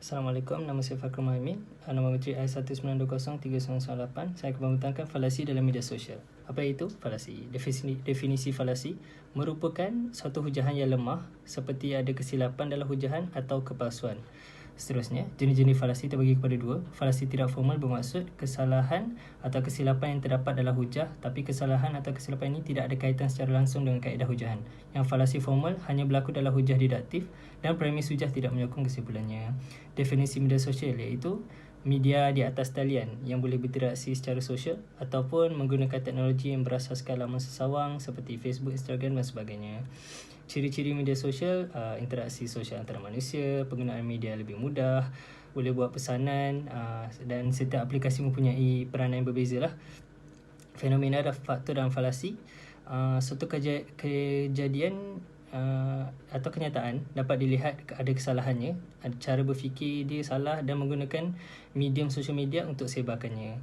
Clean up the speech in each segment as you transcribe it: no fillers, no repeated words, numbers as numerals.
Assalamualaikum, nama saya Fakhrul Muhammad. Nama Menteri I1920398. Saya akan membentangkan falasi dalam media sosial. Apa itu falasi? Definisi falasi merupakan suatu hujahan yang lemah seperti ada kesilapan dalam hujahan atau kepalsuan. Seterusnya, jenis-jenis falasi terbagi kepada dua. Falasi tidak formal bermaksud kesalahan atau kesilapan yang terdapat dalam hujah, tapi kesalahan atau kesilapan ini tidak ada kaitan secara langsung dengan kaedah hujahan. Yang falasi formal hanya berlaku dalam hujah didaktif dan premis hujah tidak menyokong kesimpulannya. Definisi media sosial iaitu media di atas talian yang boleh berinteraksi secara sosial ataupun menggunakan teknologi yang berasaskan laman sesawang seperti Facebook, Instagram dan sebagainya. Ciri-ciri media sosial, interaksi sosial antara manusia, penggunaan media lebih mudah, boleh buat pesanan, dan setiap aplikasi mempunyai peranan yang berbeza lah. Fenomena dan faktor dalam falasi, suatu kejadian atau kenyataan dapat dilihat ada kesalahannya, cara berfikir dia salah dan menggunakan medium sosial media untuk sebarkannya.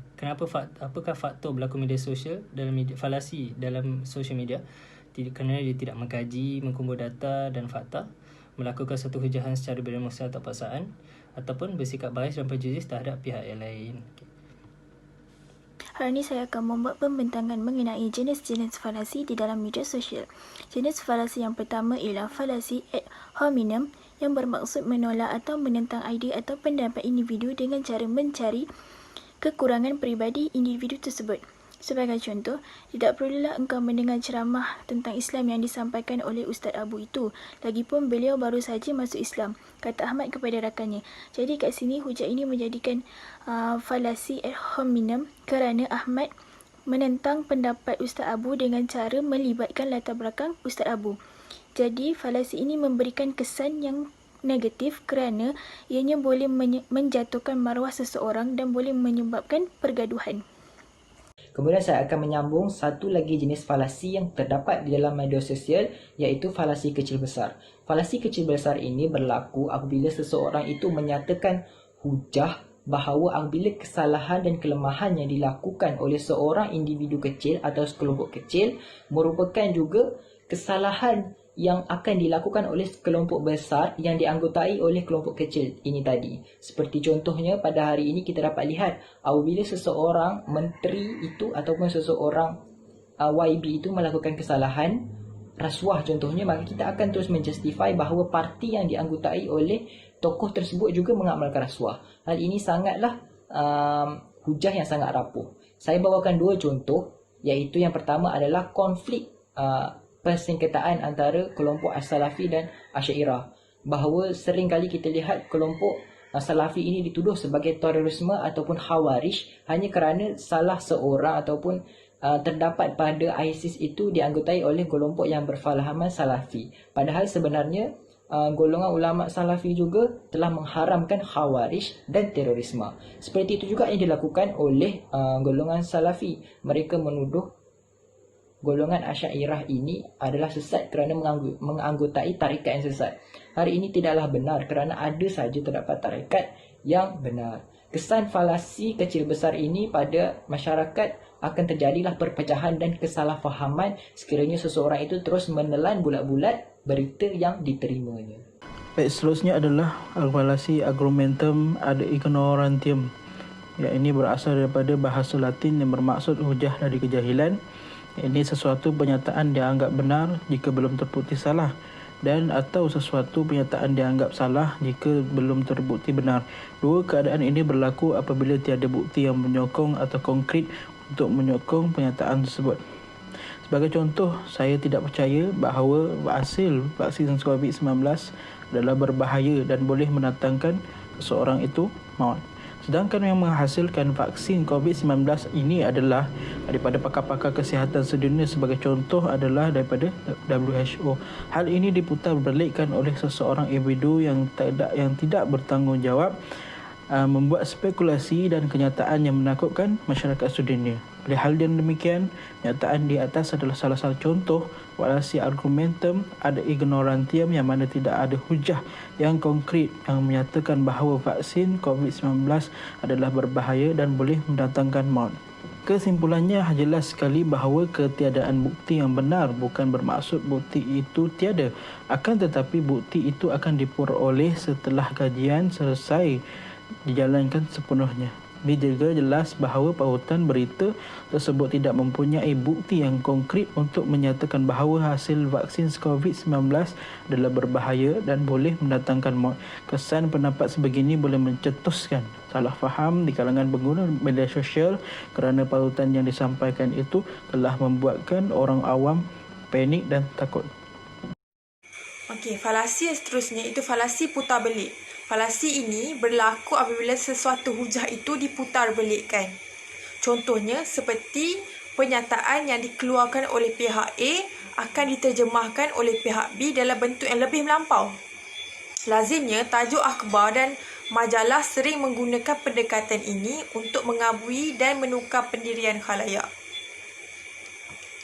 Apakah faktor berlaku media sosial dalam falasi dalam sosial media? Kerana dia tidak mengkaji, mengkumpul data dan fakta, melakukan satu hujahan secara beremosi atau paksaan, ataupun bersikap bias dan prejudis terhadap pihak yang lain. Hari ini saya akan membuat pembentangan mengenai jenis-jenis falasi di dalam media sosial. Jenis falasi yang pertama ialah falasi ad hominem yang bermaksud menolak atau menentang idea atau pendapat individu dengan cara mencari kekurangan peribadi individu tersebut. Sebagai contoh, tidak perlulah engkau mendengar ceramah tentang Islam yang disampaikan oleh Ustaz Abu itu. Lagipun beliau baru saja masuk Islam, kata Ahmad kepada rakannya. Jadi kat sini hujah ini menjadikan falasi ad hominem kerana Ahmad menentang pendapat Ustaz Abu dengan cara melibatkan latar belakang Ustaz Abu. Jadi falasi ini memberikan kesan yang negatif kerana ianya boleh menjatuhkan maruah seseorang dan boleh menyebabkan pergaduhan. Kemudian saya akan menyambung satu lagi jenis falasi yang terdapat di dalam media sosial, iaitu falasi kecil besar. Falasi kecil besar ini berlaku apabila seseorang itu menyatakan hujah bahawa apabila kesalahan dan kelemahan yang dilakukan oleh seorang individu kecil atau sekelompok kecil merupakan juga kesalahan yang akan dilakukan oleh kelompok besar yang dianggotai oleh kelompok kecil ini tadi. Seperti contohnya pada hari ini kita dapat lihat apabila seseorang menteri itu ataupun seseorang YB itu melakukan kesalahan rasuah contohnya, maka kita akan terus menjustify bahawa parti yang dianggotai oleh tokoh tersebut juga mengamalkan rasuah. Hal ini sangatlah hujah yang sangat rapuh. Saya bawakan dua contoh, iaitu yang pertama adalah konflik persengketaan antara kelompok As-Salafi dan Asy'ariyah, bahawa sering kali kita lihat kelompok Salafi ini dituduh sebagai terorisme ataupun khawarij hanya kerana salah seorang ataupun terdapat pada ISIS itu dianggotai oleh kelompok yang berfahaman Salafi. Padahal sebenarnya golongan ulama Salafi juga telah mengharamkan khawarij dan terorisme. Seperti itu juga yang dilakukan oleh golongan Salafi. Mereka menuduh golongan Asy'ariyah ini adalah sesat kerana menganggotai tarikat yang sesat. Hari ini tidaklah benar kerana ada saja terdapat tarikat yang benar. Kesan falasi kecil besar ini pada masyarakat akan terjadilah perpecahan dan kesalahfahaman sekiranya seseorang itu terus menelan bulat-bulat berita yang diterimanya. Baik, seterusnya adalah falasi argumentum ad ignorantium. Ya, ini berasal daripada bahasa Latin yang bermaksud hujah dari kejahilan. Ini sesuatu pernyataan dianggap benar jika belum terbukti salah, dan atau sesuatu pernyataan dianggap salah jika belum terbukti benar. Dua keadaan ini berlaku apabila tiada bukti yang menyokong atau konkret untuk menyokong pernyataan tersebut. Sebagai contoh, saya tidak percaya bahawa hasil vaksin COVID-19 adalah berbahaya dan boleh mendatangkan seseorang itu maut. Sedangkan yang menghasilkan vaksin COVID-19 ini adalah daripada pakar-pakar kesihatan sedunia. Sebagai contoh adalah daripada WHO. Hal ini diputar belikkan oleh seseorang individu yang tidak bertanggungjawab, membuat spekulasi dan kenyataan yang menakutkan masyarakat sedunia. Oleh hal yang demikian, kenyataan di atas adalah salah satu contoh falasi argumentum ad ignorantium yang mana tidak ada hujah yang konkret yang menyatakan bahawa vaksin COVID-19 adalah berbahaya dan boleh mendatangkan maut. Kesimpulannya jelas sekali bahawa ketiadaan bukti yang benar bukan bermaksud bukti itu tiada. Akan tetapi bukti itu akan diperoleh setelah kajian selesai dijalankan sepenuhnya. Ini juga jelas bahawa pautan berita tersebut tidak mempunyai bukti yang konkret untuk menyatakan bahawa hasil vaksin COVID-19 adalah berbahaya dan boleh mendatangkan maut. Kesan pendapat sebegini boleh mencetuskan salah faham di kalangan pengguna media sosial kerana pautan yang disampaikan itu telah membuatkan orang awam panik dan takut. Okey, falasi yang seterusnya itu falasi putar belik. Falasi ini berlaku apabila sesuatu hujah itu diputar belikkan. Contohnya seperti pernyataan yang dikeluarkan oleh pihak A akan diterjemahkan oleh pihak B dalam bentuk yang lebih melampau. Lazimnya, tajuk akhbar dan majalah sering menggunakan pendekatan ini untuk mengabui dan menukar pendirian khalayak.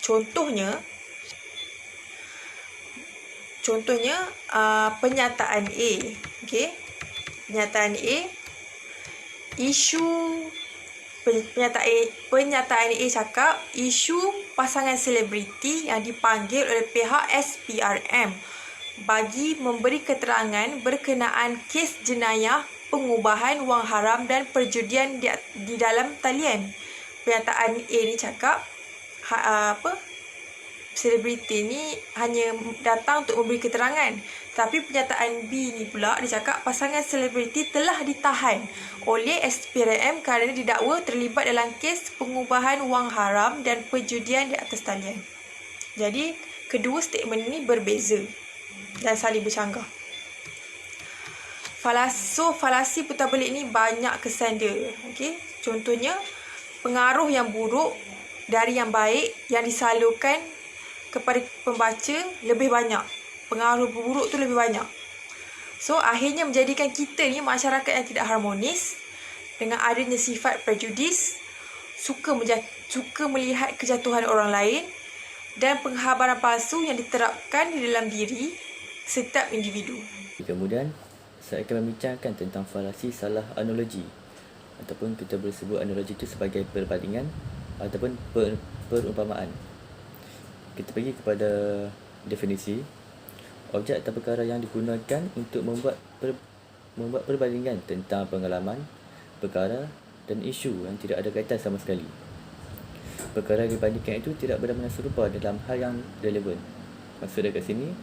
Contohnya, pernyataan A. Okey. Pernyataan A, pernyataan A cakap isu pasangan selebriti yang dipanggil oleh pihak SPRM bagi memberi keterangan berkenaan kes jenayah pengubahan wang haram dan perjudian di dalam talian. Pernyataan A ni cakap selebriti ni hanya datang untuk memberi keterangan. Tapi pernyataan B ni pula dia cakap pasangan selebriti telah ditahan oleh SPRM kerana didakwa terlibat dalam kes pengubahan wang haram dan perjudian di atas talian. Jadi, kedua statement ni berbeza dan saling bercanggah. Falasi putar belik ni banyak kesan dia. Okay? Contohnya, pengaruh yang buruk dari yang baik yang disalurkan kepada pembaca lebih banyak. Pengaruh buruk tu lebih banyak. So, akhirnya menjadikan kita ni masyarakat yang tidak harmonis dengan adanya sifat prejudis, suka melihat kejatuhan orang lain dan penghabaran palsu yang diterapkan di dalam diri setiap individu. Kemudian, saya akan membincangkan tentang falasi salah analogi ataupun kita boleh sebut analogi itu sebagai perbandingan ataupun perumpamaan. Kita pergi kepada definisi. Objek atau perkara yang digunakan untuk membuat perbandingan tentang pengalaman, perkara dan isu yang tidak ada kaitan sama sekali. Perkara yang dibandingkan itu tidak benar-benar serupa dalam hal yang relevan. Maksudnya kat sini,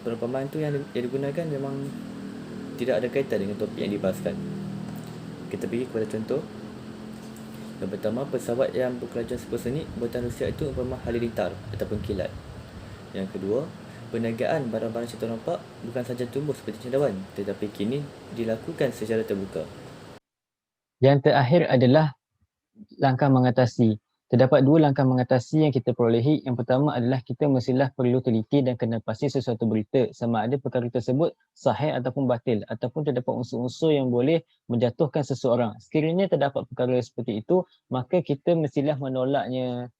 perumpamaan itu yang digunakan memang tidak ada kaitan dengan topik yang dibahaskan. Kita pergi kepada contoh. Yang pertama, pesawat yang berkelajuan supersonik buatan Rusia itu umpama halilintar ataupun kilat. Yang kedua, perniagaan barang-barang cerita nampak bukan sahaja tumbuh seperti cendawan, tetapi kini dilakukan secara terbuka. Yang terakhir adalah langkah mengatasi. Terdapat dua langkah mengatasi yang kita perolehi. Yang pertama adalah kita mestilah perlu teliti dan kena pasti sesuatu berita sama ada perkara tersebut sahih ataupun batil ataupun terdapat unsur-unsur yang boleh menjatuhkan seseorang. Sekiranya terdapat perkara seperti itu, maka kita mestilah menolaknya.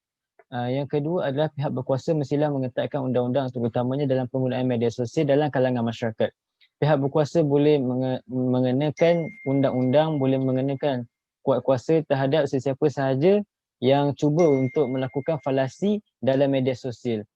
Yang kedua adalah pihak berkuasa mestilah mengetatkan undang-undang terutamanya dalam penggunaan media sosial dalam kalangan masyarakat. Pihak berkuasa boleh mengenakan undang-undang, boleh mengenakan kuat kuasa terhadap sesiapa sahaja yang cuba untuk melakukan falasi dalam media sosial.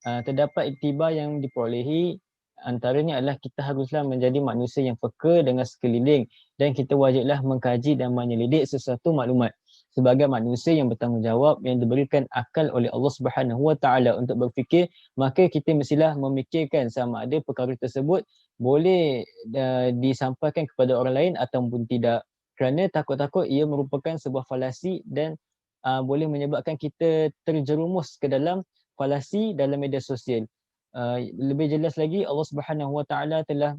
Terdapat iktibar yang diperolehi, antaranya adalah kita haruslah menjadi manusia yang peka dengan sekeliling dan kita wajiblah mengkaji dan menyelidik sesuatu maklumat. Sebagai manusia yang bertanggungjawab yang diberikan akal oleh Allah Subhanahu Wa Taala untuk berfikir, maka kita mestilah memikirkan sama ada perkara tersebut boleh disampaikan kepada orang lain ataupun tidak. Kerana takut-takut ia merupakan sebuah falasi dan boleh menyebabkan kita terjerumus ke dalam falasi dalam media sosial. Lebih jelas lagi, Allah Subhanahu Wa Taala telah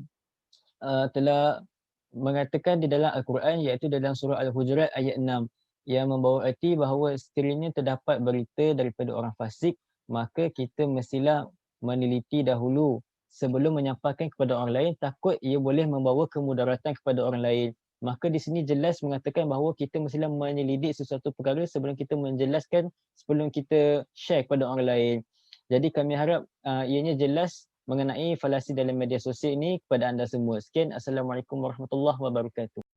mengatakan di dalam Al-Quran, iaitu dalam surah Al-Hujurat ayat 6, yang membawa erti bahawa sekiranya terdapat berita daripada orang fasik, maka kita mestilah meneliti dahulu sebelum menyampaikan kepada orang lain, takut ia boleh membawa kemudaratan kepada orang lain. Maka di sini jelas mengatakan bahawa kita mestilah menyelidik sesuatu perkara sebelum kita menjelaskan, sebelum kita share kepada orang lain. Jadi kami harap ianya jelas mengenai falasi dalam media sosial ini kepada anda semua. Sekian, Assalamualaikum warahmatullahi wabarakatuh.